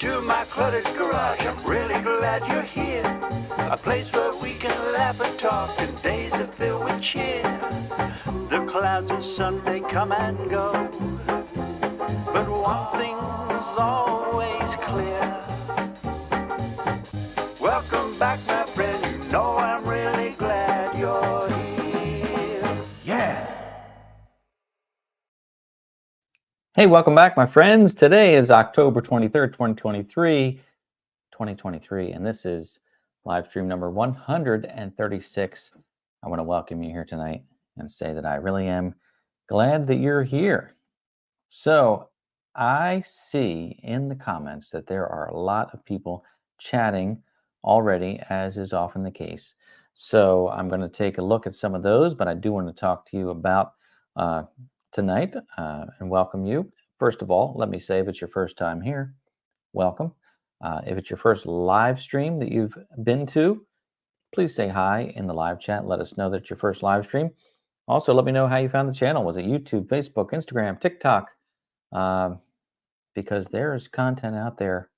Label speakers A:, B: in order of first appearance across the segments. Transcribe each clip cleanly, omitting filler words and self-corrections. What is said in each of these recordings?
A: to my cluttered garage. I'm really glad you're here. A place where we can laugh and talk and days are filled with cheer. The clouds of sun may come and go, but one thing's always clear. Welcome back, my friend. You know I'm really glad you're here. Yeah.
B: Hey, welcome back, my friends. Today is October 23rd, 2023, and this is live stream number 136. I want to welcome you here tonight and say that I really am glad that you're here. So I see in the comments that there are a lot of people chatting already, as is often the case. So I'm going to take a look at some of those, but I do want to talk to you about tonight and welcome you. First of all, let me say, if it's your first time here, welcome. If it's your first live stream that you've been to, please say hi in the live chat. Let us know that it's your first live stream. Also, let me know how you found the channel. Was it YouTube, Facebook, Instagram, TikTok? Because there's content out there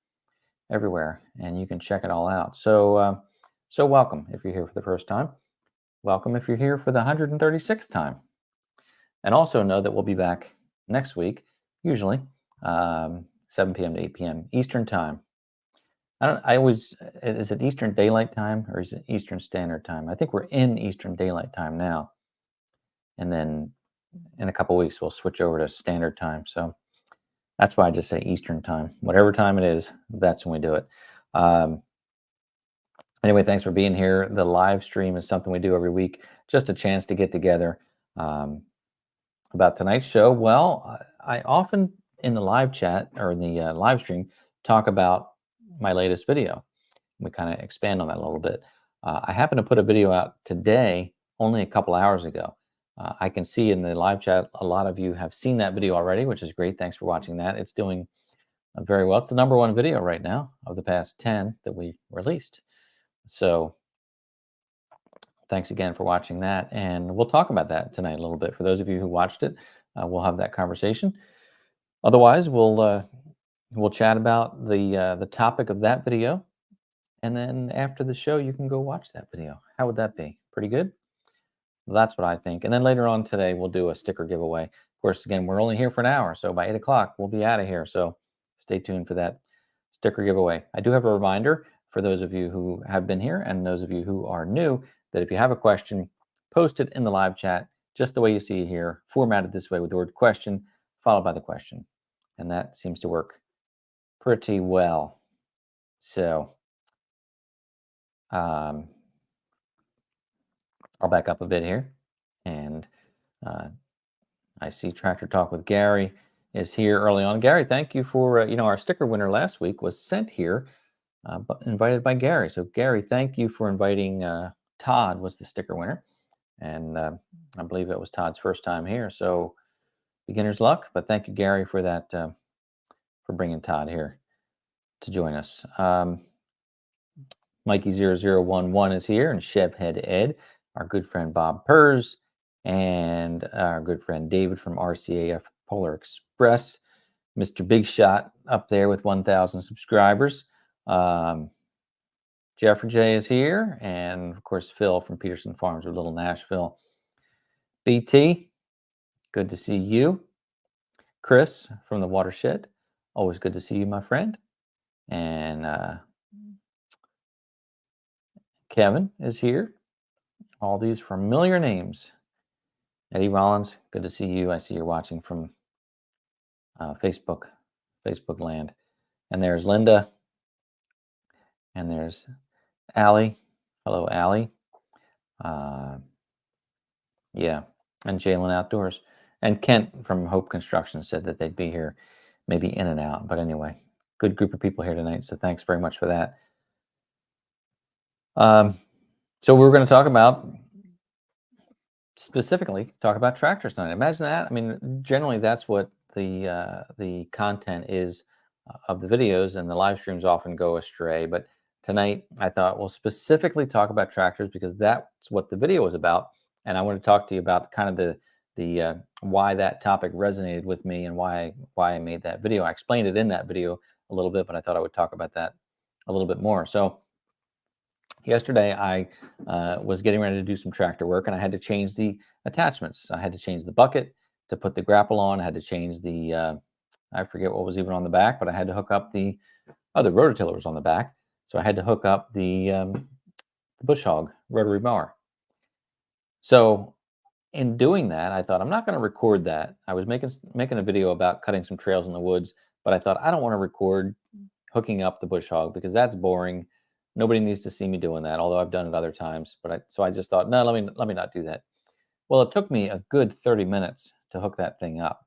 B: everywhere, and you can check it all out. So, so welcome if you're here for the first time. Welcome if you're here for the 136th time. And also know that we'll be back next week, usually 7 p.m. to 8 p.m. Eastern Time. Is it Eastern Daylight Time or is it Eastern Standard Time? I think we're in Eastern Daylight Time now. And then in a couple weeks, we'll switch over to Standard Time. So that's why I just say Eastern Time. Whatever time it is, that's when we do it. Anyway, thanks for being here. The live stream is something we do every week, just a chance to get together. About tonight's show, well, I often in the live chat or in the live stream talk about my latest video. We kind of expand on that a little bit. I happen to put a video out today, only a couple hours ago. I can see in the live chat a lot of you have seen that video already, which is great. Thanks for watching that. It's doing very well. It's the #1 video right now of the past 10 that we released. So thanks again for watching that, and we'll talk about that tonight a little bit. For those of you who watched it, we'll have that conversation. Otherwise, we'll chat about the topic of that video, and then after the show, you can go watch that video. How would that be? Pretty good? Well, that's what I think. And then later on today, we'll do a sticker giveaway. Of course, again, we're only here for an hour, so by 8 o'clock, we'll be out of here. So stay tuned for that sticker giveaway. I do have a reminder for those of you who have been here and those of you who are new, that if you have a question, post it in the live chat, just the way you see it here, formatted this way with the word question, followed by the question. And that seems to work pretty well. So I'll back up a bit here. And I see Tractor Talk with Gary is here early on. Gary, thank you for, our sticker winner last week was sent here, invited by Gary. So Gary, thank you for inviting Todd was the sticker winner, and I believe it was Todd's first time here, so beginner's luck, but thank you, Gary, for that, for bringing Todd here to join us. Mikey0011 is here, and Chevhead Ed, our good friend Bob Pers, and our good friend David from RCAF Polar Express, Mr. Big Shot up there with 1,000 subscribers. Jeffrey J is here, and of course Phil from Peterson Farms of Little Nashville. BT, good to see you. Chris from the Watershed, always good to see you, my friend. And Kevin is here. All these familiar names. Eddie Rollins, good to see you. I see you're watching from Facebook land. And there's Linda. And there's Allie. Hello, Allie. Yeah, and Jalen Outdoors. And Kent from Hope Construction said that they'd be here, maybe in and out. But anyway, good group of people here tonight, so thanks very much for that. So we're going to talk about, specifically, talk about tractors tonight. Imagine that. I mean, generally that's what the content is of the videos, and the live streams often go astray. But tonight, I thought we'll specifically talk about tractors because that's what the video was about. And I want to talk to you about kind of the why that topic resonated with me and why I made that video. I explained it in that video a little bit, but I thought I would talk about that a little bit more. So yesterday I was getting ready to do some tractor work, and I had to change the attachments. I had to change the bucket to put the grapple on. I had to change the I forget what was even on the back, but I had to hook up the rototiller was on the back, so I had to hook up the bush hog rotary mower. So in doing that, I thought I'm not going to record that. I was making a video about cutting some trails in the woods, but I thought I don't want to record hooking up the bush hog because that's boring. Nobody needs to see me doing that, although I've done it other times. So I just thought, no, let me not do that. Well, it took me a good 30 minutes to hook that thing up,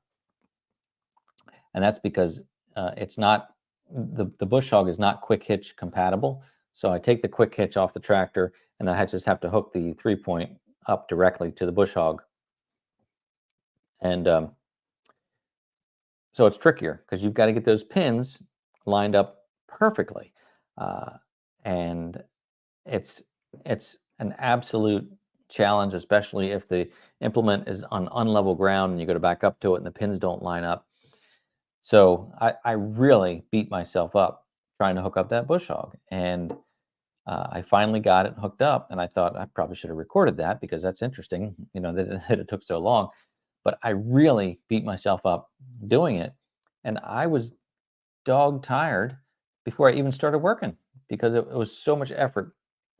B: and that's because it's not the bush hog is not quick hitch compatible. So I take the quick hitch off the tractor, and I just have to hook the 3-point up directly to the bush hog, and so it's trickier because you've got to get those pins lined up perfectly, and it's an absolute challenge, especially if the implement is on unlevel ground and you got to back up to it and the pins don't line up. So I really beat myself up trying to hook up that bush hog, and I finally got it hooked up. And I thought I probably should have recorded that because that's interesting, that it took so long. But I really beat myself up doing it, and I was dog tired before I even started working because it was so much effort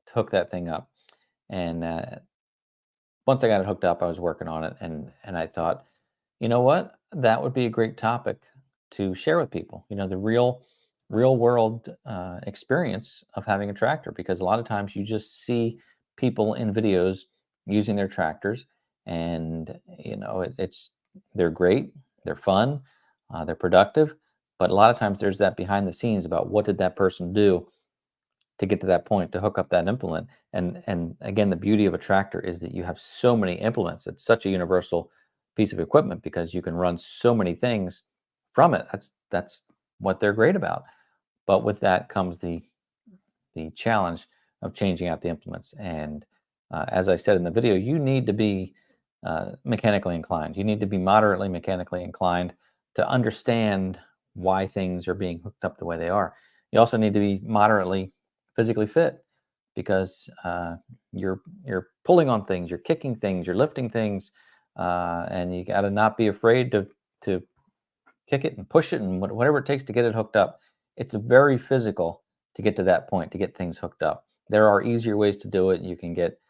B: to hook that thing up. And once I got it hooked up, I was working on it, and I thought, you know what, that would be a great topic to share with people. The real world experience of having a tractor, because a lot of times you just see people in videos using their tractors, and they're great, they're fun, they're productive, but a lot of times there's that behind the scenes about what did that person do to get to that point to hook up that implement. And again, the beauty of a tractor is that you have so many implements. It's such a universal piece of equipment because you can run so many things from it. That's what they're great about. But with that comes the challenge of changing out the implements. And as I said in the video, you need to be mechanically inclined. You need to be moderately mechanically inclined to understand why things are being hooked up the way they are. You also need to be moderately physically fit, because you're pulling on things, you're kicking things, you're lifting things, and you got to not be afraid to kick it and push it and whatever it takes to get it hooked up. It's very physical to get to that point, to get things hooked up. There are easier ways to do it. You can get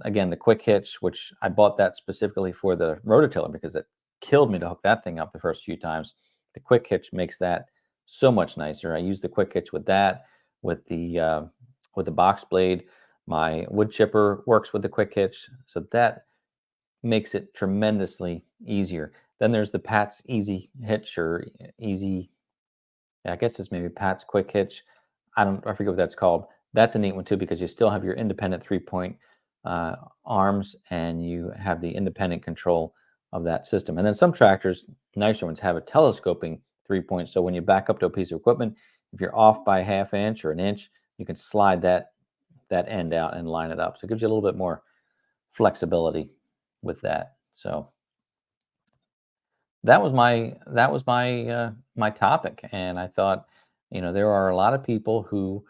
B: again, the quick hitch, which I bought that specifically for the rototiller because it killed me to hook that thing up the first few times. The quick hitch makes that so much nicer. I use the quick hitch with that, with the box blade. My wood chipper works with the quick hitch, so that makes it tremendously easier. Then there's the Pat's Easy Hitch, or Easy, I guess it's maybe Pat's Quick Hitch. I forget what that's called. That's a neat one too, because you still have your independent 3-point arms, and you have the independent control of that system. And then some tractors, nicer ones, have a telescoping 3-point. So when you back up to a piece of equipment, if you're off by a ½ inch or an inch, you can slide that end out and line it up. So it gives you a little bit more flexibility with that. So that was my topic, and I thought, there are a lot of people who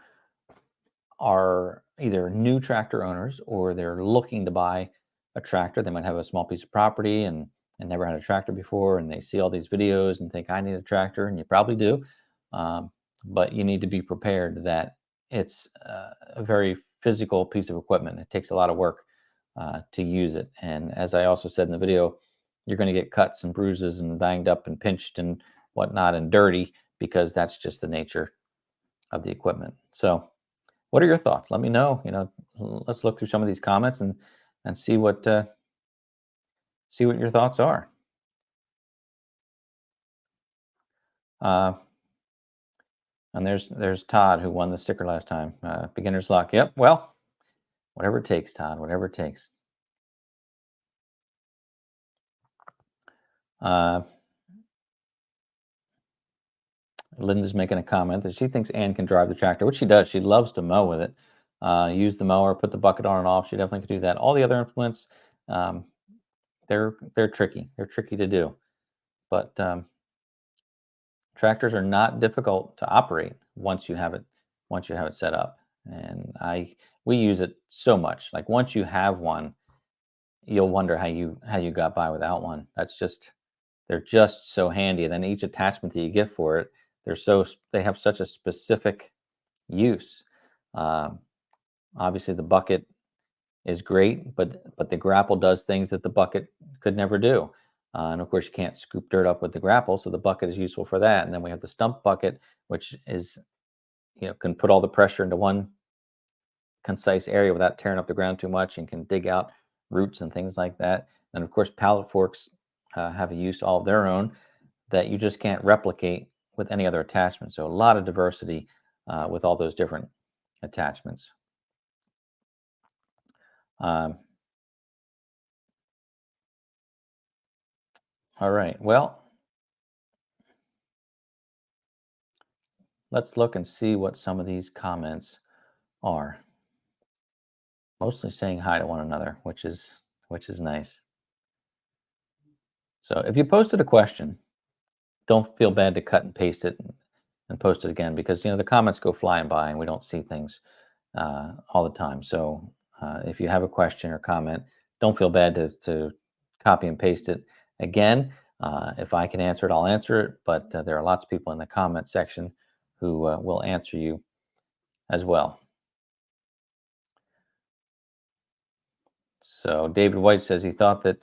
B: are either new tractor owners or they're looking to buy a tractor. They might have a small piece of property and never had a tractor before, and they see all these videos and think, I need a tractor, and you probably do, but you need to be prepared that it's a very physical piece of equipment. It takes a lot of work to use it, and as I also said in the video, you're going to get cuts and bruises and banged up and pinched and whatnot and dirty, because that's just the nature of the equipment. So what are your thoughts? Let me know. Let's look through some of these comments and see what your thoughts are. And there's Todd, who won the sticker last time. Beginner's luck. Yep. Well, whatever it takes, Todd. Whatever it takes. Linda's making a comment that she thinks Ann can drive the tractor, which she does. She loves to mow with it. Use the mower, put the bucket on and off. She definitely could do that. All the other implements, they're tricky. They're tricky to do, but Tractors are not difficult to operate once you have it set up. And we use it so much. Like once you have one, you'll wonder how you got by without one. They're just so handy. And then each attachment that you get for it, they have such a specific use. Um, Obviously, the bucket is great, but the grapple does things that the bucket could never do. And of course, you can't scoop dirt up with the grapple, so the bucket is useful for that. And then we have the stump bucket, which is, can put all the pressure into one concise area without tearing up the ground too much, and can dig out roots and things like that. And of course, pallet forks have a use all of their own that you just can't replicate with any other attachment. So a lot of diversity with all those different attachments. Um, all right, well, let's look and see what some of these comments are. Mostly saying hi to one another, which is nice. So if you posted a question, don't feel bad to cut and paste it and post it again, because the comments go flying by and we don't see things all the time. So if you have a question or comment, don't feel bad to copy and paste it again. If I can answer it, I'll answer it. But there are lots of people in the comment section who will answer you as well. So David White says he thought that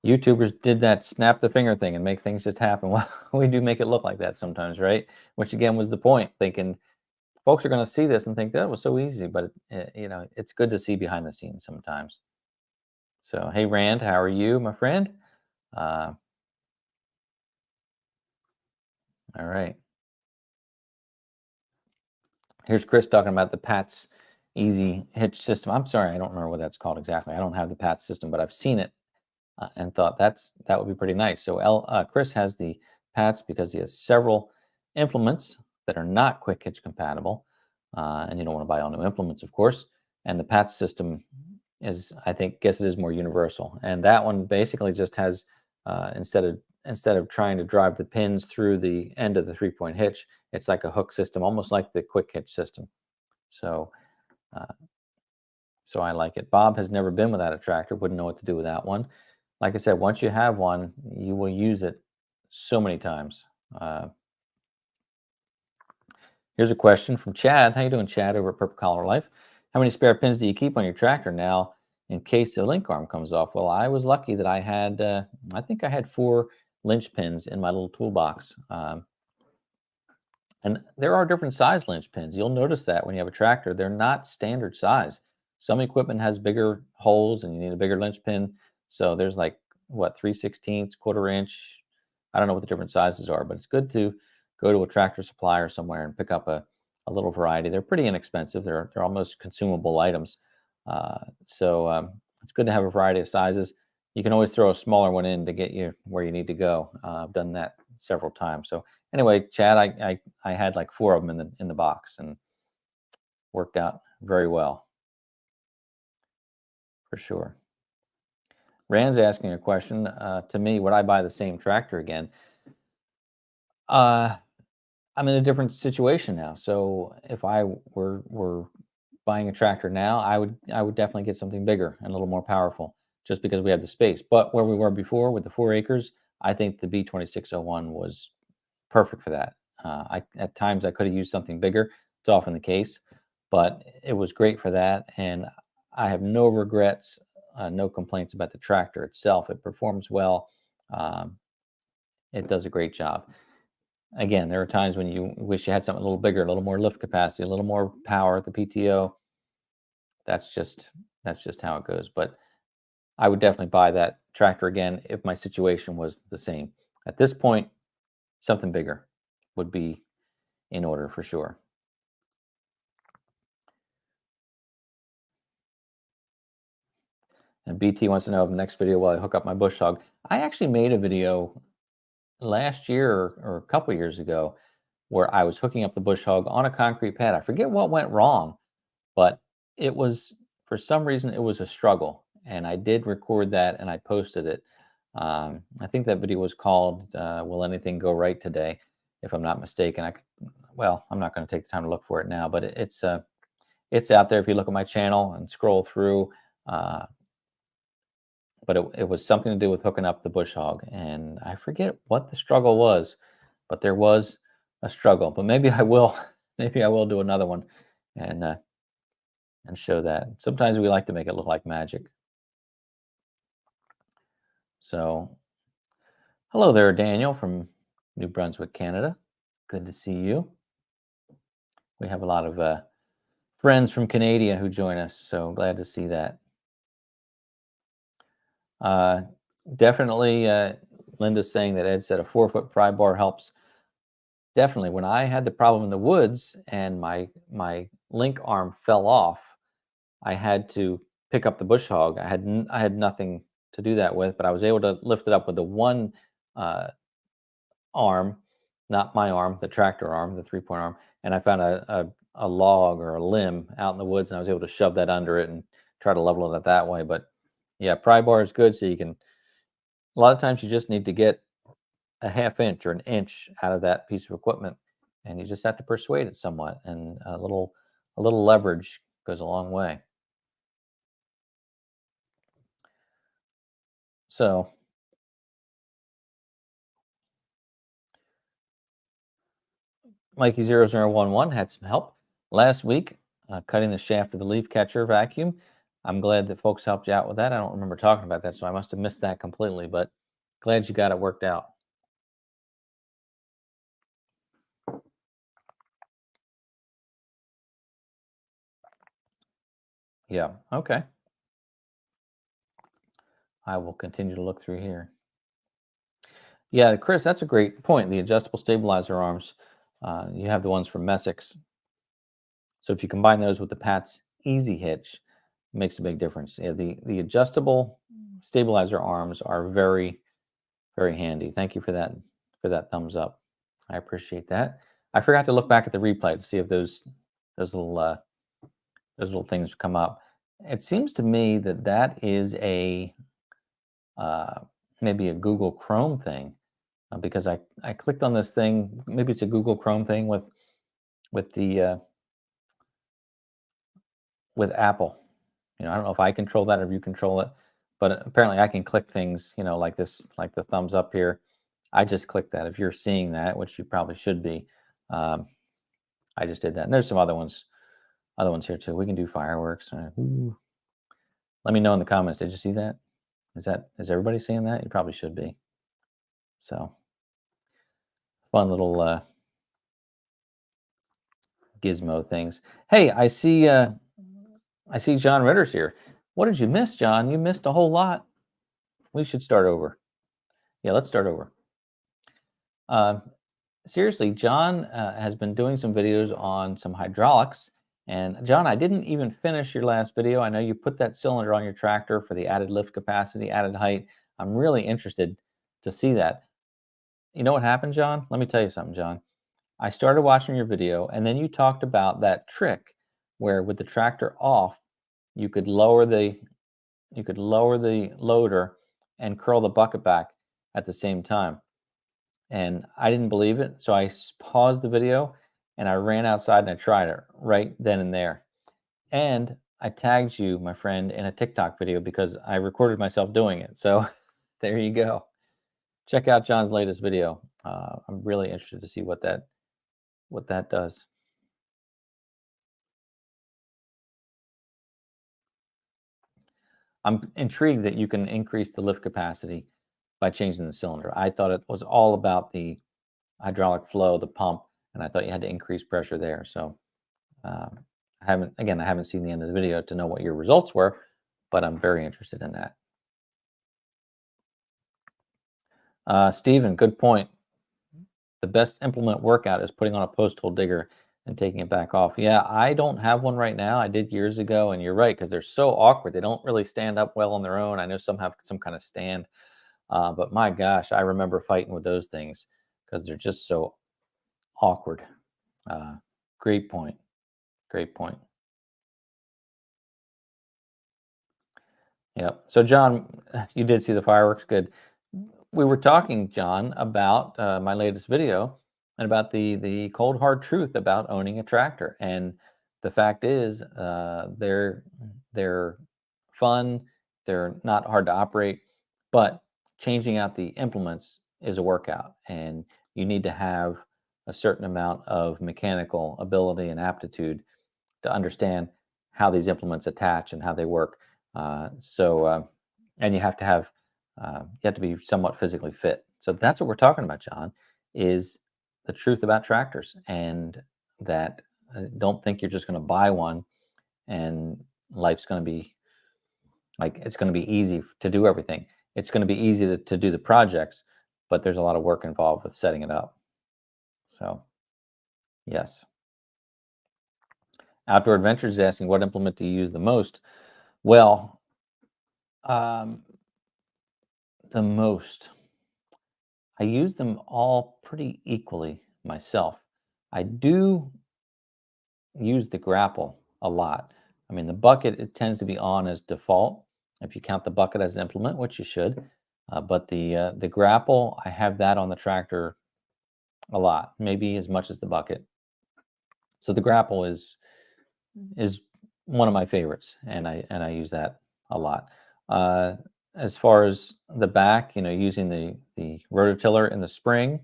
B: YouTubers did that snap the finger thing and make things just happen. Well, we do make it look like that sometimes, right? Which again was the point, thinking folks are going to see this and think that was so easy, but it's good to see behind the scenes sometimes. So, hey Rand, how are you, my friend? All right. Here's Chris talking about the Pat's Easy Hitch system. I'm sorry, I don't remember what that's called exactly. I don't have the Pat system, but I've seen it and thought that would be pretty nice. So Chris has the Pats because he has several implements that are not quick hitch compatible, and you don't want to buy all new implements, of course. And the Pat system is, guess it is more universal. And that one basically just has instead of trying to drive the pins through the end of the 3-point hitch, it's like a hook system, almost like the quick hitch system. So I like it. Bob has never been without a tractor, wouldn't know what to do with that one. Like I said, once you have one, you will use it so many times. Here's a question from Chad. How you doing, Chad, over at Purple Collar Life? How many spare pins do you keep on your tractor now in case the link arm comes off? Well, I was lucky that I had, I think I had 4 linch pins in my little toolbox. And there are different size linch pins. You'll notice that when you have a tractor, they're not standard size. Some equipment has bigger holes and you need a bigger linch pin. So there's like, 3/16, 1/4 inch. I don't know what the different sizes are, but it's good to go to a tractor supply or somewhere and pick up a little variety. They're pretty inexpensive. They're almost consumable items. So it's good to have a variety of sizes. You can always throw a smaller one in to get you where you need to go. I've done that several times. So anyway, Chad, I had like 4 of them in the box and worked out very well, for sure. Rand's asking a question to me: would I buy the same tractor again? I'm in a different situation now. So if I were buying a tractor now, I would definitely get something bigger and a little more powerful, just because we have the space. But where we were before with the 4 acres, I think the B2601 was perfect for that. At times I could have used something bigger. It's often the case, but it was great for that, and I have no regrets, no complaints about the tractor itself. It performs well. Um, it does a great job. Again, there are times when you wish you had something a little bigger, a little more lift capacity, a little more power at the PTO. That's just how it goes. But I would definitely buy that tractor again if my situation was the same. At this point, something bigger would be in order for sure. And BT wants to know if the next video will I hook up my bush hog. I actually made a video last year or a couple years ago where I was hooking up the bush hog on a concrete pad. I forget what went wrong, but it was, for some reason, it was a struggle. And I did record that and I posted it. I think that video was called Will Anything Go Right Today? if I'm not mistaken. Well, I'm not going to take the time to look for it now, but it's out there if you look at my channel and scroll through. But it was something to do with hooking up the bush hog, and I forget what the struggle was, but there was a struggle. But maybe I will do another one and show that. Sometimes we like to make it look like magic. So, hello there, Daniel from New Brunswick, Canada. Good to see you. We have a lot of friends from Canada who join us, so glad to see that. Definitely, Linda's saying that Ed said a 4-foot pry bar helps. Definitely. When I had the problem in the woods and my link arm fell off, I had to pick up the bush hog. I had nothing to do that with, but I was able to lift it up with the one arm, not my arm, the tractor arm, the 3-point arm, and I found a log or a limb out in the woods, and I was able to shove that under it and try to level it that way. But yeah, pry bar is good, so you can. A lot of times you just need to get a half inch or an inch out of that piece of equipment, and you just have to persuade it somewhat, and a little leverage goes a long way. So Mikey0011 had some help last week cutting the shaft of the leaf catcher vacuum. I'm glad that folks helped you out with that. I don't remember talking about that, so I must have missed that completely, but glad you got it worked out. Yeah, okay. I will continue to look through here. Yeah, Chris, that's a great point. The adjustable stabilizer arms, you have the ones from Messick's. So if you combine those with the Pat's Easy Hitch, it makes a big difference. Yeah, the adjustable stabilizer arms are very, very handy. Thank you for that thumbs up. I appreciate that. I forgot to look back at the replay to see if those little things come up. It seems to me that is a maybe a Google Chrome thing, because I clicked on this thing. Maybe it's a Google Chrome thing with the with Apple. I don't know if I control that or if you control it, but apparently I can click things, like this, like the thumbs up here. I just clicked that. If you're seeing that, which you probably should be, I just did that. And there's some other ones here too. We can do fireworks. Let me know in the comments. Did you see that? Is everybody seeing that? You probably should be. So fun little gizmo things. Hey, I see John Ritter's here. What did you miss, John? You missed a whole lot. We should start over. Yeah, let's start over. Seriously, John has been doing some videos on some hydraulics. And John, I didn't even finish your last video. I know you put that cylinder on your tractor for the added lift capacity, added height. I'm really interested to see that. You know what happened, John? Let me tell you something, John. I started watching your video, and then you talked about that trick where with the tractor off, you could lower the loader and curl the bucket back at the same time. And I didn't believe it, so I paused the video and I ran outside and I tried it right then and there. And I tagged you, my friend, in a TikTok video because I recorded myself doing it. So there you go. Check out John's latest video. I'm really interested to see what that does. I'm intrigued that you can increase the lift capacity by changing the cylinder. I thought it was all about the hydraulic flow, the pump, and I thought you had to increase pressure there. So I haven't seen the end of the video to know what your results were, but I'm very interested in that. Stephen, good point. The best implement workout is putting on a post hole digger and taking it back off. Yeah, I don't have one right now. I did years ago, and you're right, because they're so awkward. They don't really stand up well on their own. I know some have some kind of stand, but my gosh, I remember fighting with those things because they're just so awkward. Great point. Great point. Yep. So, John, you did see the fireworks. Good. We were talking, John, about my latest video and about the cold hard truth about owning a tractor. And the fact is, they're fun, they're not hard to operate, but changing out the implements is a workout, and you need to have a certain amount of mechanical ability and aptitude to understand how these implements attach and how they work. And you have to be somewhat physically fit. So that's what we're talking about, John, is the truth about tractors, and that don't think you're just going to buy one and life's going to be like it's going to be easy to do everything. It's going to be easy to do the projects, but there's a lot of work involved with setting it up. So, yes. Outdoor Adventures is asking, what implement do you use the most? Well, the most. I use them all pretty equally myself. I do use the grapple a lot. I mean, the bucket, it tends to be on as default if you count the bucket as an implement, which you should. But the grapple, I have that on the tractor a lot, maybe as much as the bucket. So the grapple is one of my favorites, and I use that a lot. As far as the back, using the rototiller in the spring,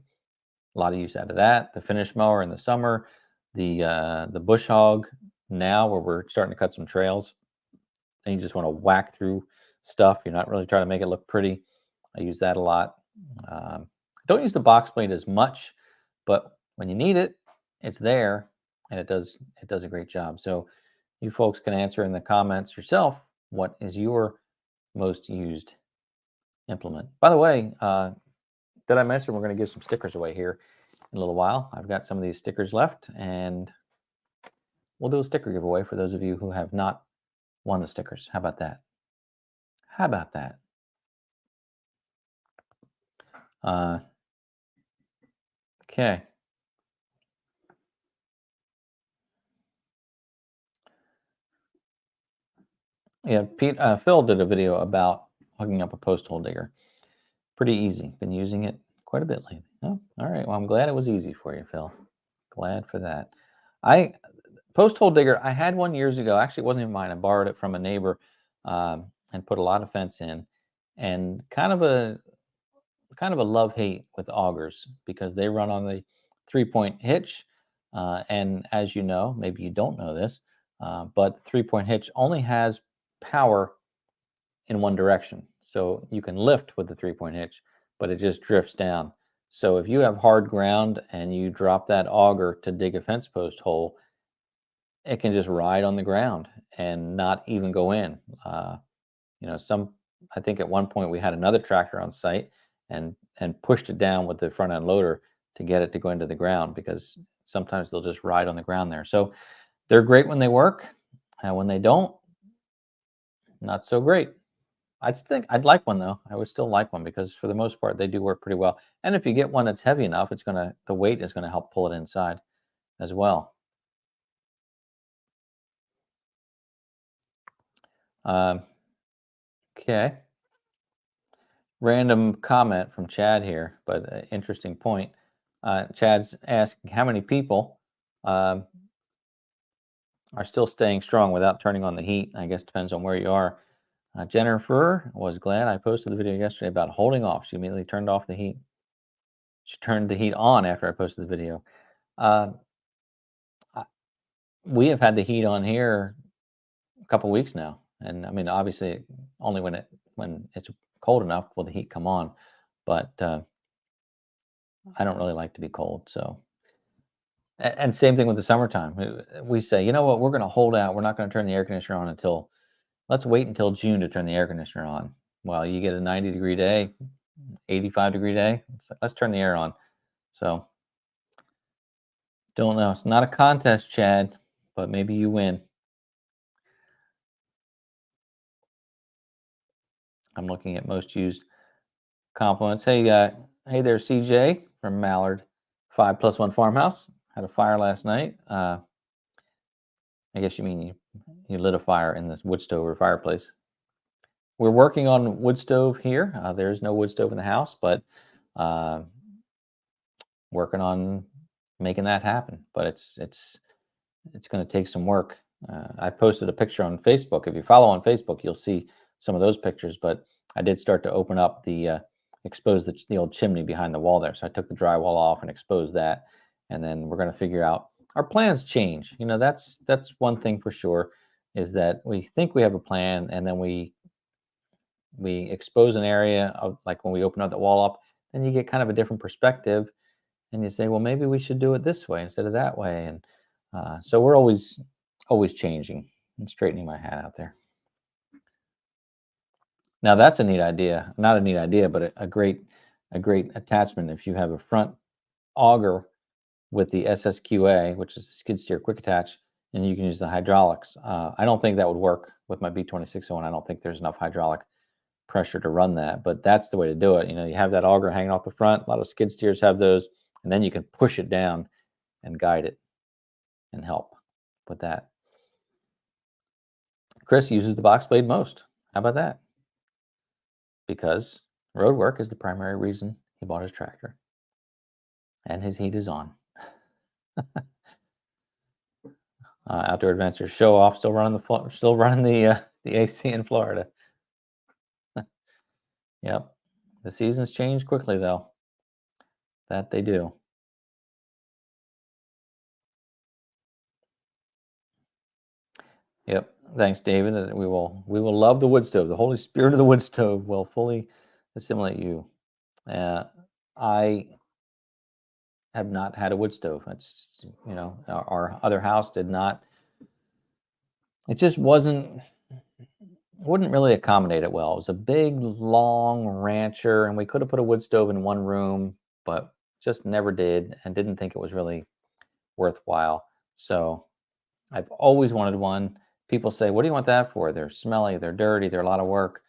B: a lot of use out of that. The finish mower in the summer, the bush hog now, where we're starting to cut some trails, and you just want to whack through stuff. You're not really trying to make it look pretty. I use that a lot. I don't use the box blade as much, but when you need it, it's there, and it does a great job. So you folks can answer in the comments yourself, what is your most used implement? By the way, did I mention we're going to give some stickers away here in a little while? I've got some of these stickers left, and we'll do a sticker giveaway for those of you who have not won the stickers. How about that? How about that? Okay. Yeah, Phil did a video about hooking up a post hole digger. Pretty easy. Been using it quite a bit lately. Oh, all right. Well, I'm glad it was easy for you, Phil. Glad for that. Post hole digger, I had one years ago. Actually, it wasn't even mine. I borrowed it from a neighbor and put a lot of fence in, and kind of a love-hate with augers, because they run on the 3-point hitch. And as you know, maybe you don't know this, but 3-point hitch only has power in one direction. So you can lift with the 3-point hitch, but it just drifts down. So if you have hard ground and you drop that auger to dig a fence post hole, it can just ride on the ground and not even go in. I think at one point we had another tractor on site and pushed it down with the front end loader to get it to go into the ground, because sometimes they'll just ride on the ground there. So they're great when they work, and when they don't, not so great. I'd like one though. I would still like one, because for the most part they do work pretty well. And if you get one that's heavy enough, the weight is gonna help pull it inside as well. Okay. Random comment from Chad here, but interesting point. Chad's asking how many people are still staying strong without turning on the heat. I guess depends on where you are. Jennifer was glad I posted the video yesterday about holding off. She immediately turned off the heat. She turned the heat on after I posted the video. We have had the heat on here a couple weeks now, and I mean, obviously, only when it's cold enough will the heat come on. But I don't really like to be cold, so. And same thing with the summertime. We say, you know what, we're going to hold out. We're not going to turn the air conditioner on let's wait until June to turn the air conditioner on. Well, you get a 90-degree day, 85-degree day. Let's turn the air on. So, don't know. It's not a contest, Chad, but maybe you win. I'm looking at most used compliments. Hey there, CJ from Mallard 5+1 Farmhouse. Had a fire last night. I guess you mean you lit a fire in this wood stove or fireplace. We're working on wood stove here. There is no wood stove in the house, but working on making that happen. But it's going to take some work. I posted a picture on Facebook. If you follow on Facebook, you'll see some of those pictures. But I did start to open up expose the old chimney behind the wall there. So I took the drywall off and exposed that. And then we're going to figure out, our plans change. That's one thing for sure, is that we think we have a plan, and then we expose an area of, like when we open up the wall up, then you get kind of a different perspective, and you say, well, maybe we should do it this way instead of that way. And so we're always changing. I'm straightening my hat out there. Now that's a neat idea. Not a neat idea, but a great attachment. If you have a front auger with the SSQA, which is the skid steer quick attach, and you can use the hydraulics. I don't think that would work with my B2601. I don't think there's enough hydraulic pressure to run that, but that's the way to do it. You have that auger hanging off the front. A lot of skid steers have those, and then you can push it down and guide it and help with that. Chris uses the box blade most. How about that? Because road work is the primary reason he bought his tractor, and his heat is on. Outdoor Adventures show off, still running the AC in Florida. Yep, the seasons change quickly though. That they do. Yep. Thanks, David. We will love the wood stove. The Holy Spirit of the wood stove will fully assimilate you. I have not had a wood stove. It's our other house did not. It just wouldn't really accommodate it well. It was a big, long rancher, and we could have put a wood stove in one room, but just never did, and didn't think it was really worthwhile. So I've always wanted one. People say, what do you want that for? They're smelly, they're dirty, they're a lot of work.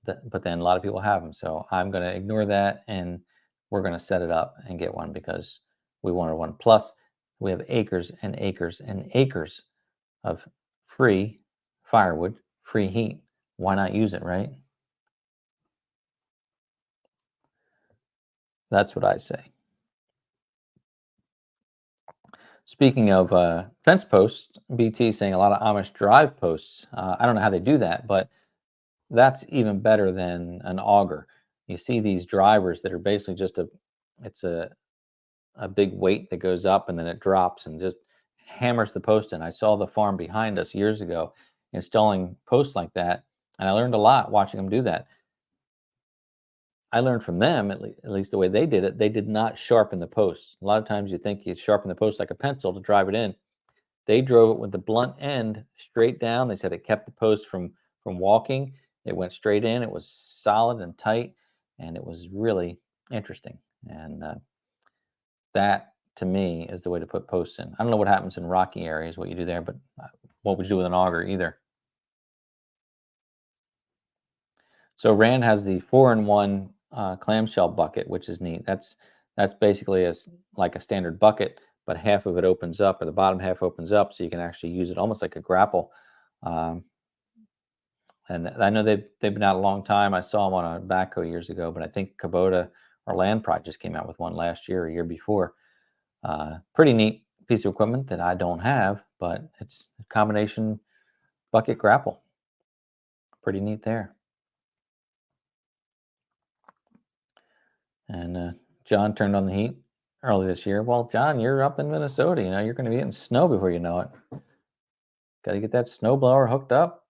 B: But then a lot of people have them. So I'm going to ignore that, and we're going to set it up and get one because we wanted one. Plus, we have acres and acres and acres of free firewood, free heat. Why not use it, right? That's what I say. Speaking of fence posts, BT saying a lot of Amish drive posts. I don't know how they do that, but that's even better than an auger. You see these drivers that are basically just it's a big weight that goes up and then it drops and just hammers the post in. I saw the farm behind us years ago installing posts like that, and I learned a lot watching them do that. I learned from them, at least the way they did it, they did not sharpen the posts. A lot of times you think you sharpen the post like a pencil to drive it in. They drove it with the blunt end straight down. They said it kept the post from walking. It went straight in. It was solid and tight, and it was really interesting. And that, to me, is the way to put posts in. I don't know what happens in rocky areas, what you do there, but what would you do with an auger either? So Rand has the 4-in-1 clamshell bucket, which is neat. That's basically like a standard bucket, but half of it opens up, or the bottom half opens up, so you can actually use it almost like a grapple. And I know they've been out a long time. I saw them on a backhoe years ago, but I think Kubota or Land Pride just came out with one last year or year before. Pretty neat piece of equipment that I don't have, but it's a combination bucket grapple. Pretty neat there. And John turned on the heat early this year. Well, John, you're up in Minnesota. You're going to be getting snow before you know it. Got to get that snowblower hooked up.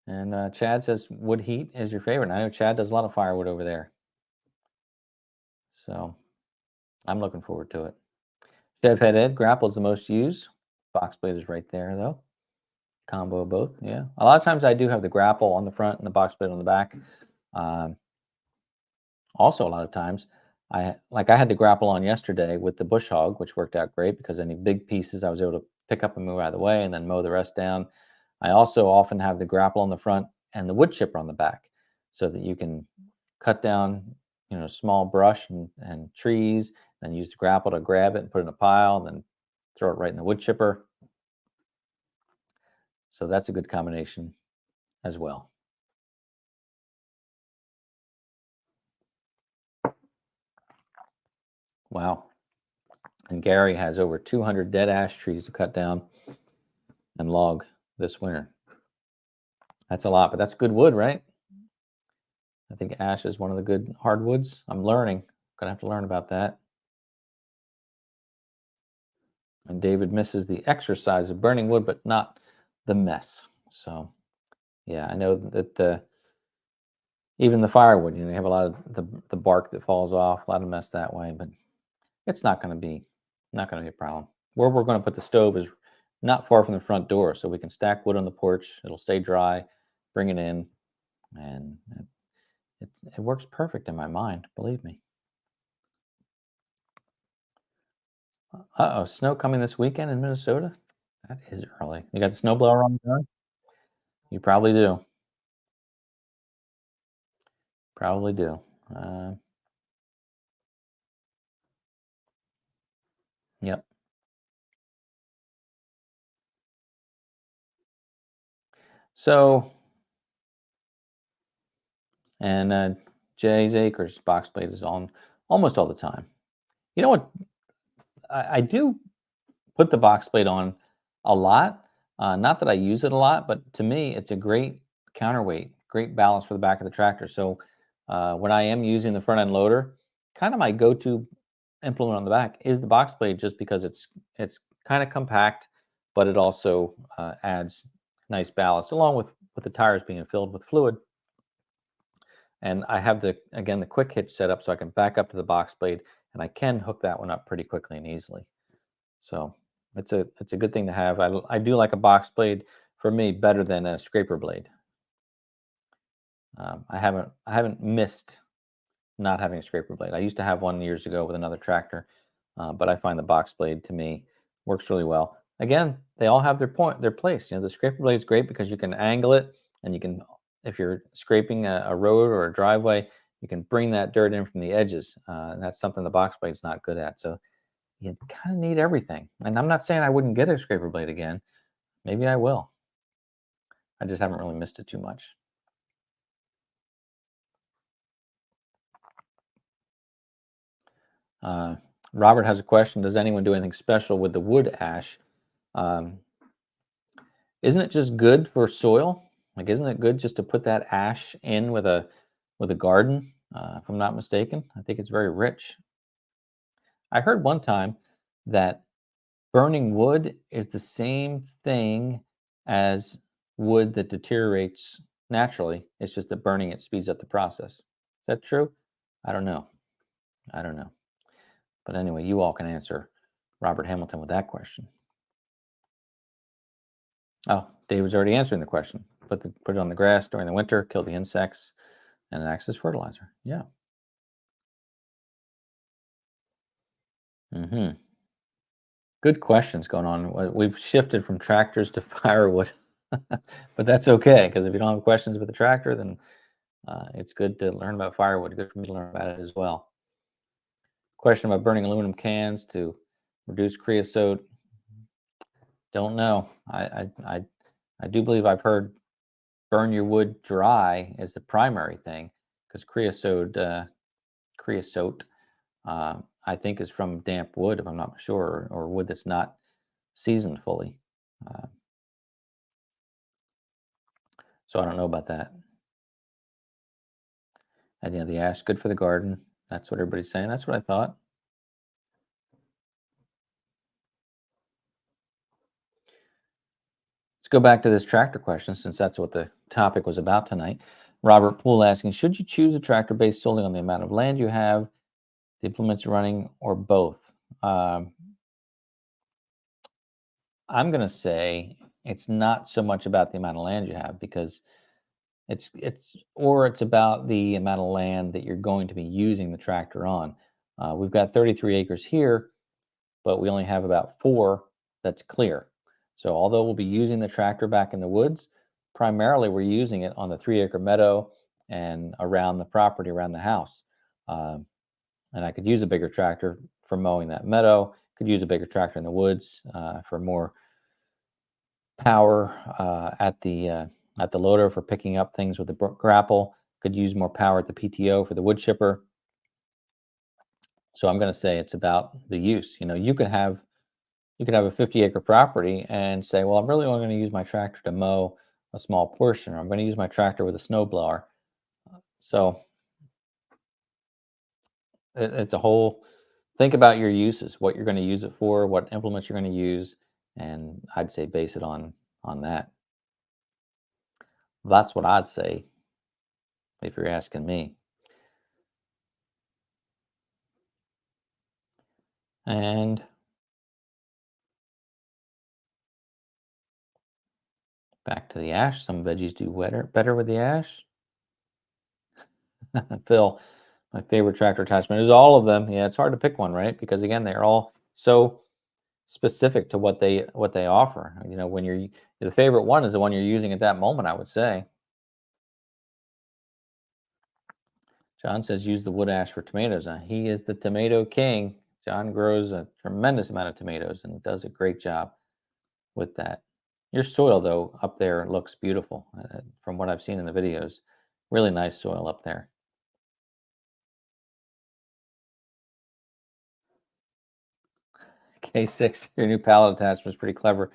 B: And Chad says wood heat is your favorite. And I know Chad does a lot of firewood over there. So I'm looking forward to it. Chev Head Ed grapple is the most used. Box blade is right there, though. Combo of both, yeah. A lot of times I do have the grapple on the front and the box blade on the back. Also, a lot of times, I had the grapple on yesterday with the bush hog, which worked out great because any big pieces I was able to pick up and move out of the way and then mow the rest down. I also often have the grapple on the front and the wood chipper on the back so that you can cut down, small brush and trees, and use the grapple to grab it and put it in a pile, and then throw it right in the wood chipper. So that's a good combination as well. Wow. And Gary has over 200 dead ash trees to cut down and log this winter. That's a lot, but that's good wood, right? I think ash is one of the good hardwoods. I'm learning. Gonna have to learn about that. And David misses the exercise of burning wood, but not the mess. So, yeah, I know that even the firewood, you have a lot of the bark that falls off, a lot of mess that way, but it's not going to be a problem. Where we're going to put the stove is not far from the front door, so we can stack wood on the porch. It'll stay dry, bring it in, and it works perfect in my mind, believe me. Uh-oh, snow coming this weekend in Minnesota? That is early. You got the snowblower on the gun? You probably do. Probably do. Yep. So, and Jay's Acres box blade is on almost all the time. You know what? I do put the box blade on a lot. Not that I use it a lot, but to me, it's a great counterweight, great balance for the back of the tractor. So when I am using the front end loader, kind of my go-to implement on the back is the box blade, just because it's kind of compact, but it also adds nice ballast, along with the tires being filled with fluid. And I have the quick hitch set up so I can back up to the box blade, and I can hook that one up pretty quickly and easily. So it's a good thing to have. I do like a box blade, for me, better than a scraper blade. I haven't missed not having a scraper blade. I used to have one years ago with another tractor, but I find the box blade, to me, works really well. Again, they all have their place. The scraper blade is great because you can angle it, and you can, if you're scraping a road or a driveway, you can bring that dirt in from the edges, and that's something the box blade's not good at. So you kind of need everything. And I'm not saying I wouldn't get a scraper blade again. Maybe I will. I just haven't really missed it too much. Robert has a question. Does anyone do anything special with the wood ash? Isn't it just good for soil? Like, isn't it good just to put that ash in with a garden? If I'm not mistaken, I think it's very rich. I heard one time that burning wood is the same thing as wood that deteriorates naturally. It's just that burning it speeds up the process. Is that true? I don't know. But anyway, you all can answer Robert Hamilton with that question. Oh, David's already answering the question. Put it on the grass during the winter, kill the insects, and it acts as fertilizer. Yeah. Good questions going on. We've shifted from tractors to firewood, but that's okay, because if you don't have questions with the tractor, then it's good to learn about firewood. Good for me to learn about it as well. Question about burning aluminum cans to reduce creosote. Don't know. I do believe I've heard burn your wood dry is the primary thing, because creosote I think is from damp wood, if I'm not sure, or wood that's not seasoned fully. So I don't know about that. And yeah, the ash good for the garden. That's what everybody's saying. That's what I thought. Let's go back to this tractor question, since that's what the topic was about tonight. Robert Poole asking, should you choose a tractor based solely on the amount of land you have, the implements you're running, or both? I'm going to say it's not so much about the amount of land you have, because it's about the amount of land that you're going to be using the tractor on. We've got 33 acres here, but we only have about 4 that's clear. So although we'll be using the tractor back in the woods, primarily we're using it on the 3-acre meadow and around the property, around the house. And I could use a bigger tractor for mowing that meadow. Could use a bigger tractor in the woods for more power at the loader for picking up things with the grapple. Could use more power at the PTO for the wood chipper. So I'm going to say it's about the use. You could have a 50-acre property and say, well, I'm really only going to use my tractor to mow a small portion, or I'm going to use my tractor with a snow blower. So it's a whole, think about your uses, what you're going to use it for, what implements you're going to use, and I'd say base it on that. That's what I'd say if you're asking me. And back to the ash. Some veggies do better with the ash. Phil, my favorite tractor attachment is all of them. Yeah, it's hard to pick one, right? Because again, they're all so specific to what they offer. When the favorite one is the one you're using at that moment, I would say. John says use the wood ash for tomatoes. He is the tomato king. John grows a tremendous amount of tomatoes and does a great job with that. Your soil, though, up there looks beautiful from what I've seen in the videos. Really nice soil up there. K6, your new pallet attachment is pretty clever.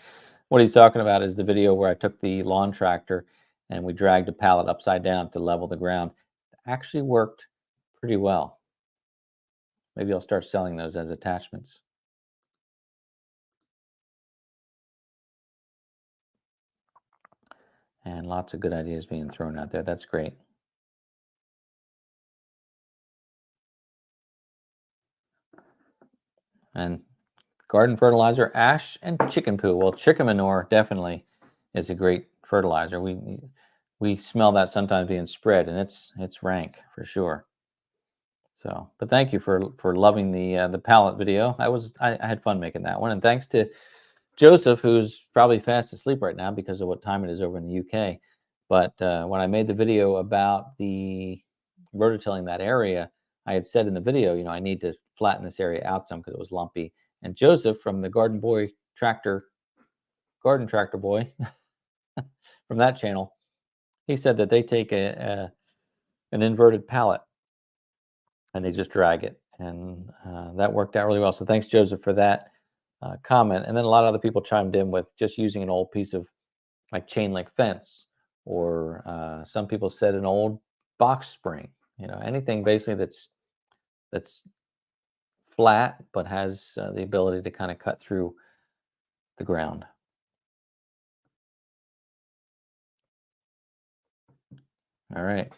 B: What he's talking about is the video where I took the lawn tractor and we dragged a pallet upside down to level the ground. It actually worked pretty well. Maybe I'll start selling those as attachments. And lots of good ideas being thrown out there. That's great. And garden fertilizer, ash and chicken poo. Well, chicken manure definitely is a great fertilizer. We smell that sometimes being spread, and it's rank for sure. So, but thank you for loving the pallet video. I had fun making that one, and thanks to Joseph, who's probably fast asleep right now because of what time it is over in the UK. But when I made the video about the rototilling that area, I had said in the video, I need to flatten this area out some because it was lumpy. And Joseph from the Garden Tractor Boy, from that channel, he said that they take an inverted pallet and they just drag it, and that worked out really well. So thanks, Joseph, for that comment. And then a lot of other people chimed in with just using an old piece of like chain link fence, or some people said an old box spring. Anything basically that's flat but has the ability to kind of cut through the ground. All right.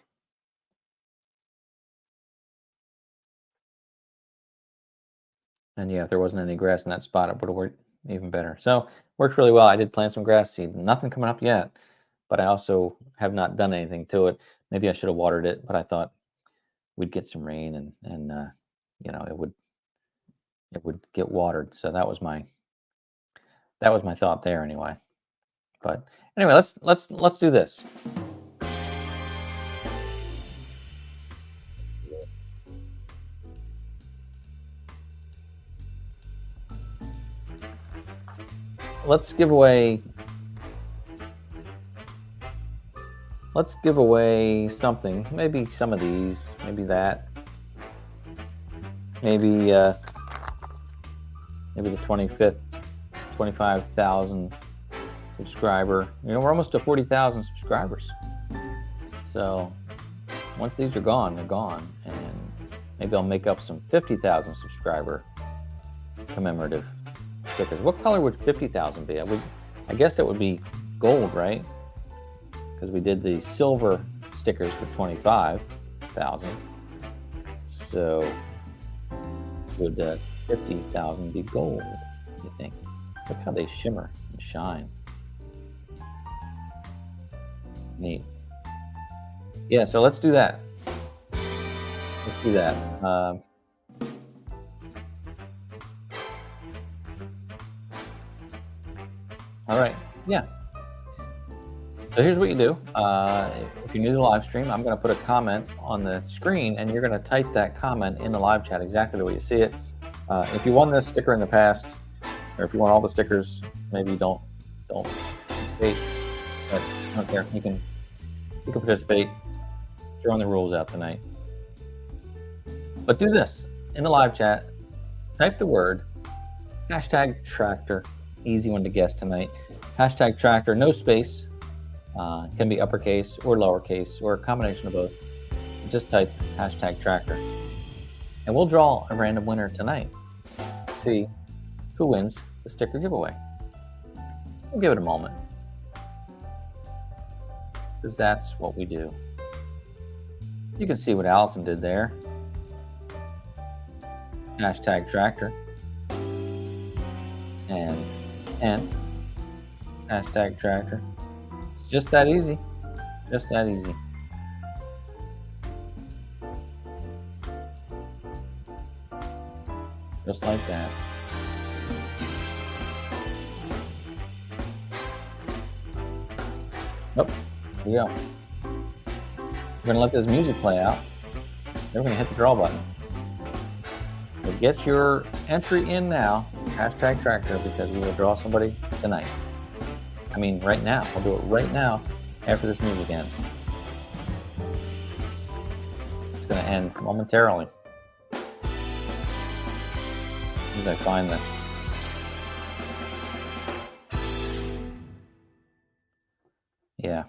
B: And yeah, if there wasn't any grass in that spot, it would have worked even better. So worked really well. I did plant some grass seed. Nothing coming up yet, but I also have not done anything to it. Maybe I should have watered it, but I thought we'd get some rain and it would get watered. So that was my thought there anyway. But anyway, let's do this. Let's give away something. Maybe some of these, maybe that. Maybe the 25th 25,000 subscriber. We're almost to 40,000 subscribers. So once these are gone, they're gone. And maybe I'll make up some 50,000 subscriber commemorative stickers. What color would 50,000 be? I guess it would be gold, right? Because we did the silver stickers for 25,000. So would 50,000 be gold, you think? Look how they shimmer and shine. Neat. Yeah, so let's do that. Let's do that. All right. Yeah. So here's what you do. If you're new to the live stream, I'm going to put a comment on the screen, and you're going to type that comment in the live chat exactly the way you see it. If you won this sticker in the past, or if you want all the stickers, maybe don't participate. But I don't care. You can participate. Throwing the rules out tonight. But do this. in the live chat, type the word hashtag tractor. Easy one to guess tonight. Hashtag tractor, no space. Can be uppercase or lowercase or a combination of both. Just type hashtag tractor. And we'll draw a random winner tonight. See who wins the sticker giveaway. We'll give it a moment, because that's what we do. You can see what Allison did there. Hashtag tractor. And hashtag tractor. It's just that easy. Just that easy. Just like that. Nope. Here we go. We're going to let this music play out. Then we're going to hit the draw button. So get your entry in now, hashtag tractor, because we will draw somebody tonight. I mean, right now. We'll do it right now after this music ends. It's going to end momentarily. As I find that. Yeah.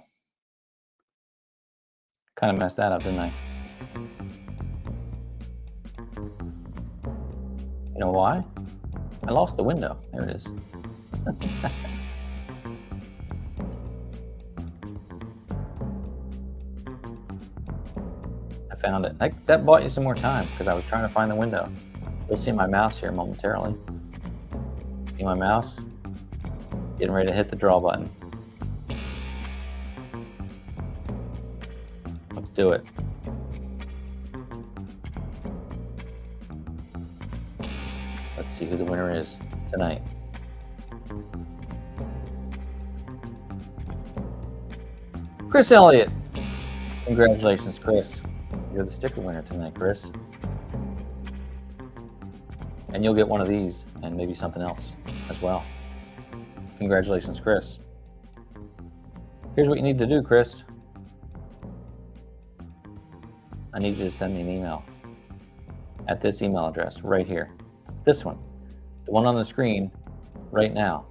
B: Kind of messed that up, didn't I? You know why? I lost the window. There it is. I found it. That bought you some more time because I was trying to find the window. You'll see my mouse here momentarily. See my mouse? Getting ready to hit the draw button. Let's do it. Let's see who the winner is tonight. Chris Elliott. Congratulations, Chris. You're the sticker winner tonight, Chris. And you'll get one of these and maybe something else as well. Congratulations, Chris. Here's what you need to do, Chris. I need you to send me an email at this email address right here. This one, the one on the screen right now.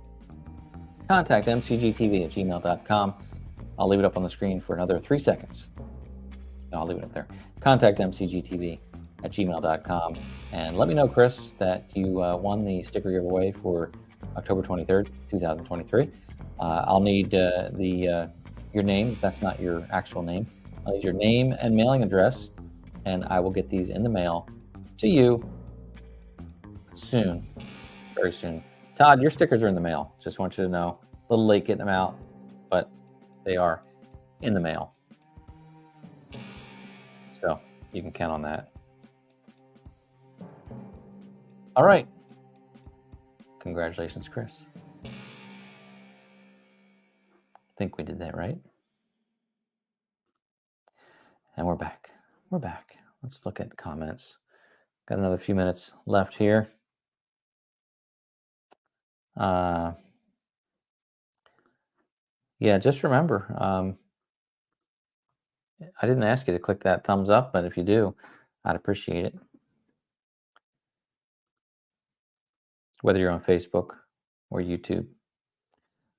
B: Contact mcgtv@gmail.com. I'll leave it up on the screen for another 3 seconds. No, I'll leave it up there. Contact mcgtv@gmail.com. And let me know, Chris, that you won the sticker giveaway for October 23rd, 2023. I'll need your name, if that's not your actual name. I'll need your name and mailing address, and I will get these in the mail to you soon, very soon. Todd, your stickers are in the mail. Just want you to know. A little late getting them out, but they are in the mail. So you can count on that. All right. Congratulations, Chris. I think we did that right. And we're back. We're back. Let's look at comments. Got another few minutes left here. Yeah, just remember, I didn't ask you to click that thumbs up, but if you do, I'd appreciate it. Whether you're on Facebook or YouTube.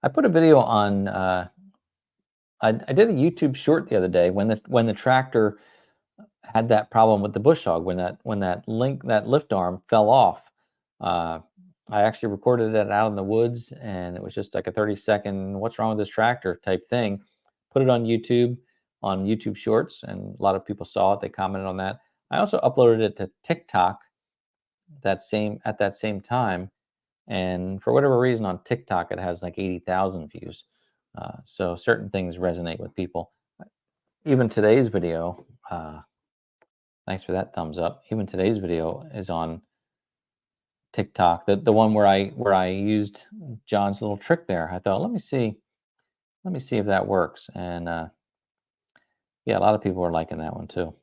B: I put a video on, I did a YouTube short the other day when the tractor had that problem with the bush hog, when that lift arm fell off. I actually recorded it out in the woods, and it was just like a 30-second, what's wrong with this tractor type thing. Put it on YouTube Shorts, and a lot of people saw it. They commented on that. I also uploaded it to TikTok at that same time. And for whatever reason on TikTok, it has like 80,000 views. So certain things resonate with people. Even today's video, thanks for that thumbs up. Even today's video is on TikTok, the one where I used John's little trick there. I thought, let me see if that works. And yeah, a lot of people are liking that one too.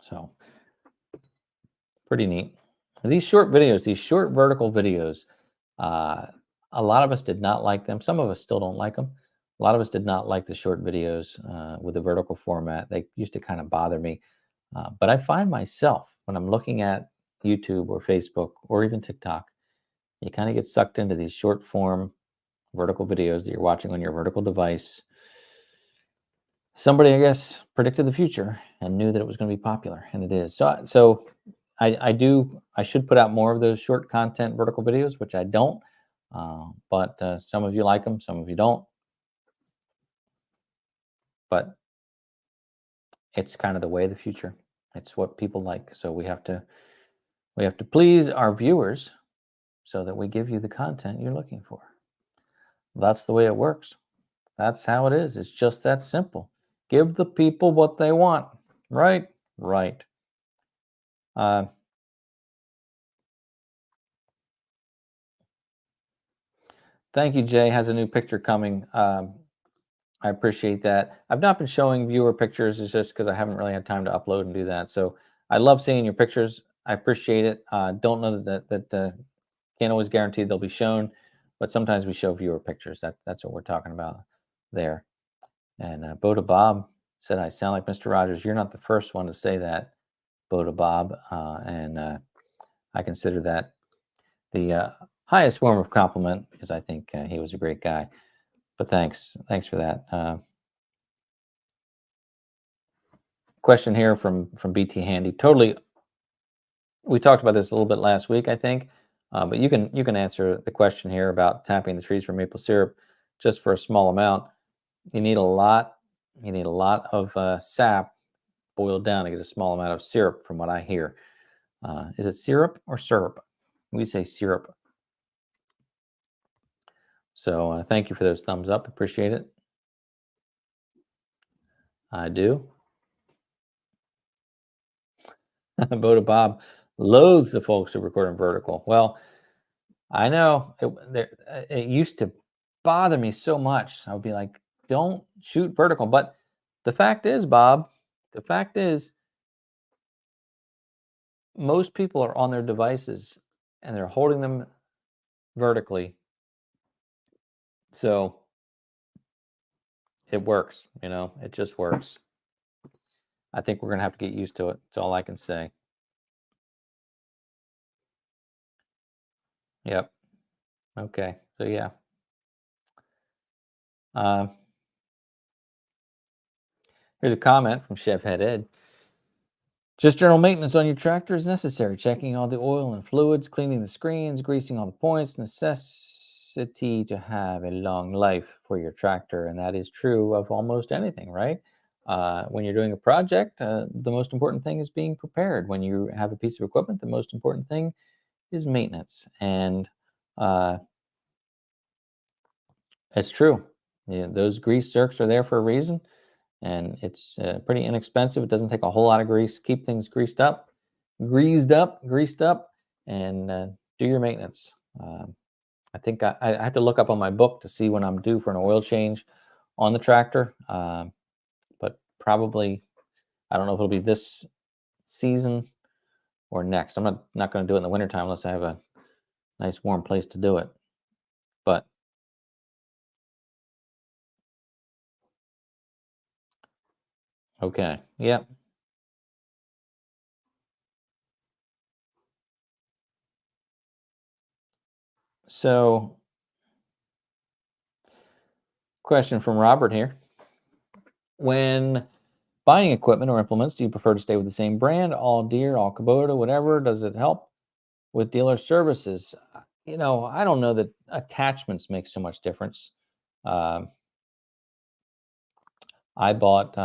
B: So pretty neat. These short videos, these short vertical videos, a lot of us did not like them. Some of us still don't like them. A lot of us did not like the short videos with the vertical format. They used to kind of bother me. But I find myself when I'm looking at YouTube or Facebook or even TikTok, you kind of get sucked into these short form vertical videos that you're watching on your vertical device. Somebody, I guess, predicted the future and knew that it was going to be popular, and it is. So I should put out more of those short content vertical videos, which I don't. But some of you like them, some of you don't. But it's kind of the way of the future. It's what people like. So we have to please our viewers so that we give you the content you're looking for. That's the way it works. That's how it is. It's just that simple. Give the people what they want. Right? Right. Thank you, Jay. Has a new picture coming. I appreciate that. I've not been showing viewer pictures. It's just because I haven't really had time to upload and do that. So I love seeing your pictures. I appreciate it. Don't know that can't always guarantee they'll be shown, but sometimes we show viewer pictures. That's what we're talking about there. And Boda Bob said, "I sound like Mr. Rogers." You're not the first one to say that, Boda Bob, and I consider that the highest form of compliment because I think he was a great guy. But thanks for that. Question here from BT Handy. Totally, we talked about this a little bit last week, I think, but you can answer the question here about tapping the trees for maple syrup just for a small amount. You need a lot. You need a lot of sap boiled down to get a small amount of syrup, from what I hear. Is it syrup or syrup? We say syrup. So thank you for those thumbs up. Appreciate it. I do. Boda Bob loathes the folks who record in vertical. Well, I know it used to bother me so much. I would be like, don't shoot vertical. But the fact is, Bob, the fact is, most people are on their devices and they're holding them vertically. So it works, it just works. I think we're going to have to get used to it. That's all I can say. Yep. Okay. So, yeah. Here's a comment from Chef Head Ed. Just general maintenance on your tractor is necessary. Checking all the oil and fluids, cleaning the screens, greasing all the points, necessity to have a long life for your tractor. And that is true of almost anything, right? When you're doing a project, the most important thing is being prepared. When you have a piece of equipment, the most important thing is maintenance. And it's true. Yeah, those grease zerks are there for a reason. And it's pretty inexpensive. It doesn't take a whole lot of grease. Keep things greased up, greased up, and do your maintenance. I think I have to look up on my book to see when I'm due for an oil change on the tractor, but probably I don't know if it'll be this season or next. I'm not going to do it in the wintertime unless I have a nice warm place to do it. But okay, yep. So, question from Robert here. When buying equipment or implements, do you prefer to stay with the same brand, all Deere, all Kubota, whatever? Does it help with dealer services? I don't know that attachments make so much difference. I bought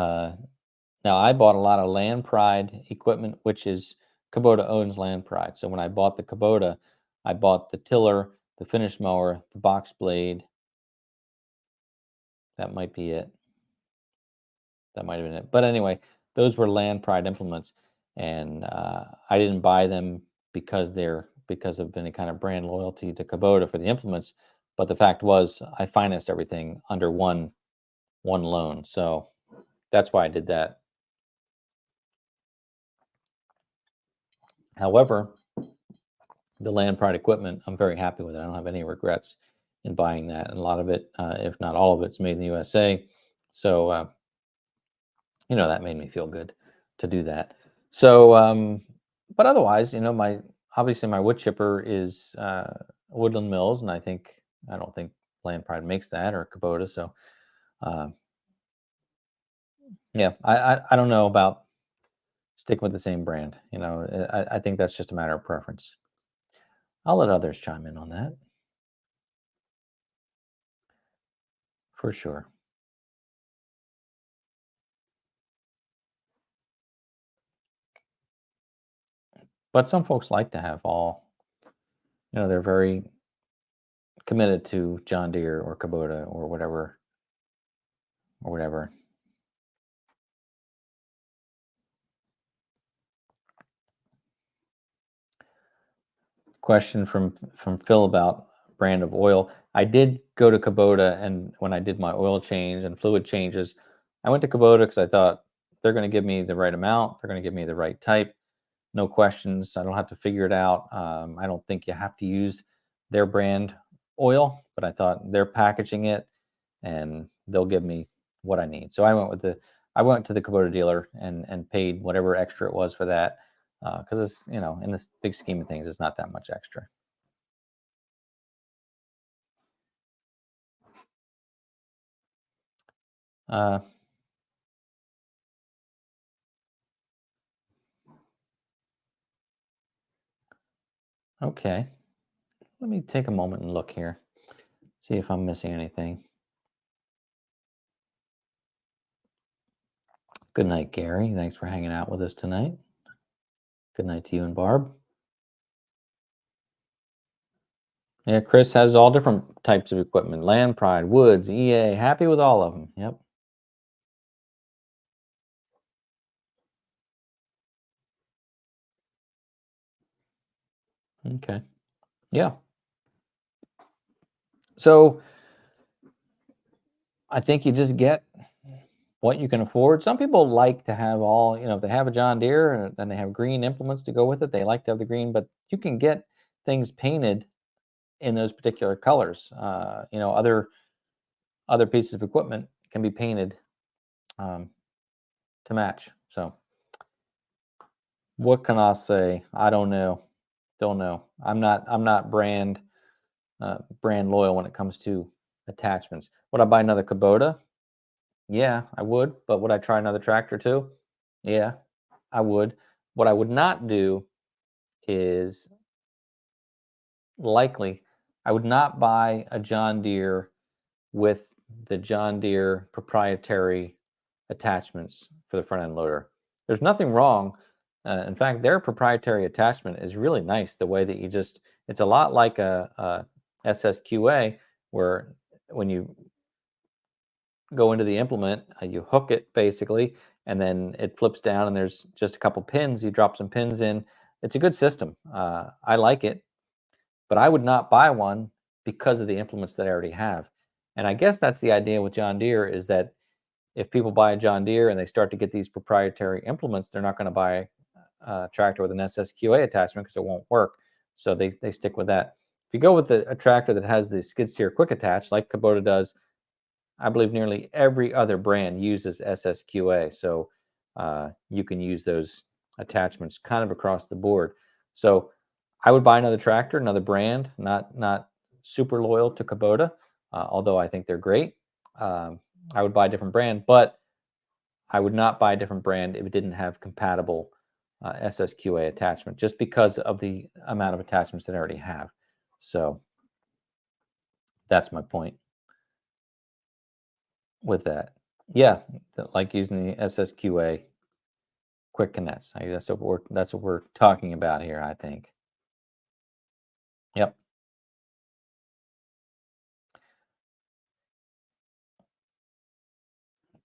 B: I bought a lot of Land Pride equipment, which is Kubota owns Land Pride. So when I bought the Kubota, I bought the tiller, the finish mower, the box blade. That might be it. That might have been it. But anyway, those were Land Pride implements, and I didn't buy them because of any kind of brand loyalty to Kubota for the implements. But the fact was, I financed everything under one loan, so that's why I did that. However, the Land Pride equipment, I'm very happy with it. I don't have any regrets in buying that, and a lot of it, if not all of it, is made in the USA. So that made me feel good to do that. So, but otherwise, obviously my wood chipper is Woodland Mills, and I don't think Land Pride makes that or Kubota. So, uh, yeah, I don't know about sticking with the same brand. I think that's just a matter of preference. I'll let others chime in on that for sure. But some folks like to have all, they're very committed to John Deere or Kubota or whatever or whatever. Question from Phil about brand of oil. I did go to Kubota, and when I did my oil change and fluid changes, I went to Kubota because I thought they're going to give me the right amount. They're going to give me the right type. No questions. I don't have to figure it out. I don't think you have to use their brand oil, but I thought they're packaging it and they'll give me what I need. So I went to the Kubota dealer and paid whatever extra it was for that, because it's, in this big scheme of things, it's not that much extra. Uh, okay, let me take a moment and look here, see if I'm missing anything. Good night, Gary. Thanks for hanging out with us tonight. Good night to you and Barb. Yeah, Chris has all different types of equipment: Land Pride, Woods, EA. Happy with all of them. Yep. Okay. Yeah. So I think you just get what you can afford. Some people like to have all, if they have a John Deere and then they have green implements to go with it, they like to have the green, but you can get things painted in those particular colors. Other pieces of equipment can be painted um, to match. So what can I say? I don't know. Don't know. I'm not brand loyal when it comes to attachments. Would I buy another Kubota? Yeah, I would. But would I try another tractor too? Yeah, I would. What I would not do is likely, I would not buy a John Deere with the John Deere proprietary attachments for the front end loader. There's nothing wrong. In fact, their proprietary attachment is really nice. The way that it's a lot like a SSQA, where when you go into the implement, you hook it basically, and then it flips down, and there's just a couple pins. You drop some pins in. It's a good system. I like it, but I would not buy one because of the implements that I already have. And I guess that's the idea with John Deere, is that if people buy a John Deere and they start to get these proprietary implements, they're not going to buy a tractor with an SSQA attachment because it won't work. So they stick with that. If you go with a tractor that has the skid steer quick attach, like Kubota does, I believe nearly every other brand uses SSQA. So you can use those attachments kind of across the board. So I would buy another tractor, another brand, not super loyal to Kubota, although I think they're great. I would buy a different brand, but I would not buy a different brand if it didn't have compatible SSQA attachment, just because of the amount of attachments that I already have. So that's my point with that. Yeah, like using the SSQA quick connects. That's what we're talking about here, I think. Yep.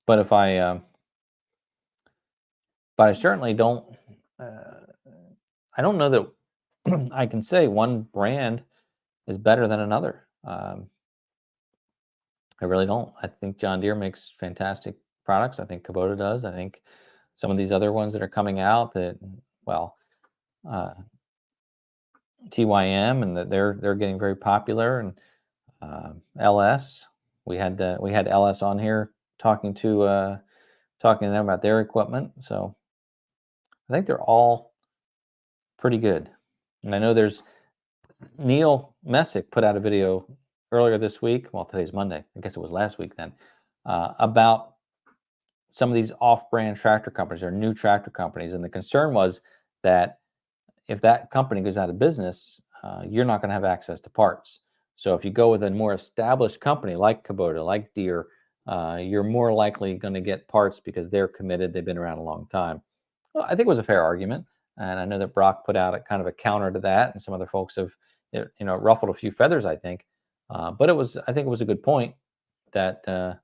B: But but I certainly don't. Uh, I don't know that I can say one brand is better than another. I really don't. I think John Deere makes fantastic products. I think Kubota does. I think some of these other ones that are coming out uh, TYM, and that they're getting very popular, and LS. We had LS on here talking to them about their equipment. So I think they're all pretty good. And I know there's Neil Messick put out a video earlier this week. Well, today's Monday. I guess it was last week then, about some of these off-brand tractor companies or new tractor companies. And the concern was that if that company goes out of business, you're not going to have access to parts. So if you go with a more established company like Kubota, like Deere, you're more likely going to get parts because they're committed. They've been around a long time. Well, I think it was a fair argument, and I know that Brock put out a kind of a counter to that, and some other folks have, ruffled a few feathers, I think. But I think it was a good point that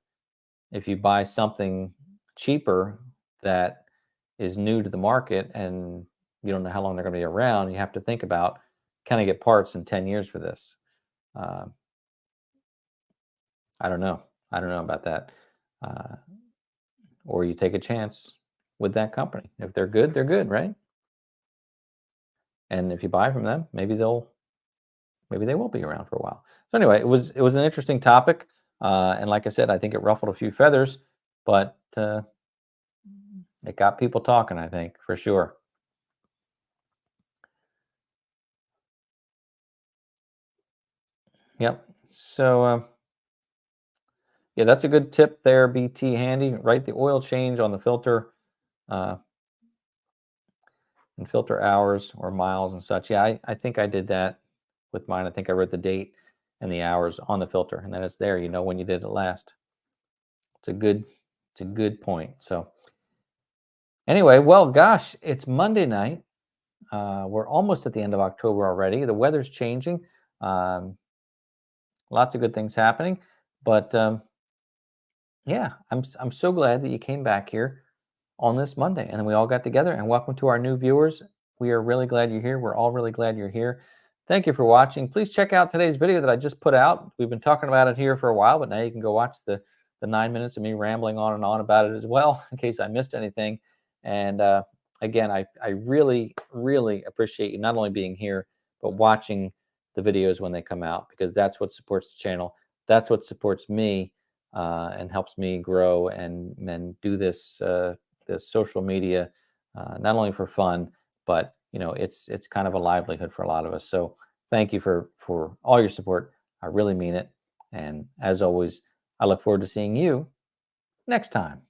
B: if you buy something cheaper that is new to the market and you don't know how long they're going to be around, you have to think about, can I get parts in 10 years for this? Uh, I don't know. I don't know about that. Or you take a chance with that company. If they're good, right? And if you buy from them, maybe they will be around for a while. So anyway, it was an interesting topic, and like I said, I think it ruffled a few feathers, but it got people talking. I think for sure. Yep. So yeah, that's a good tip there, BT Handy. Write the oil change on the filter uh, and filter hours or miles and such. Yeah, I think I did that with mine. I think I wrote the date and the hours on the filter, and then it's there. You know when you did it last. It's a good point. So anyway, well, gosh, it's Monday night. We're almost at the end of October already. The weather's changing. Um, Lots of good things happening, but yeah, I'm so glad that you came back here on this Monday, and then we all got together. And welcome to our new viewers. We are really glad you're here. We're all really glad you're here. Thank you for watching. Please check out today's video that I just put out. We've been talking about it here for a while, but now you can go watch the 9 minutes of me rambling on and on about it as well, in case I missed anything. And again, I really, really appreciate you not only being here, but watching the videos when they come out, because that's what supports the channel. That's what supports me and helps me grow and do this this social media, not only for fun, but it's kind of a livelihood for a lot of us. So thank you for all your support. I really mean it. And as always, I look forward to seeing you next time.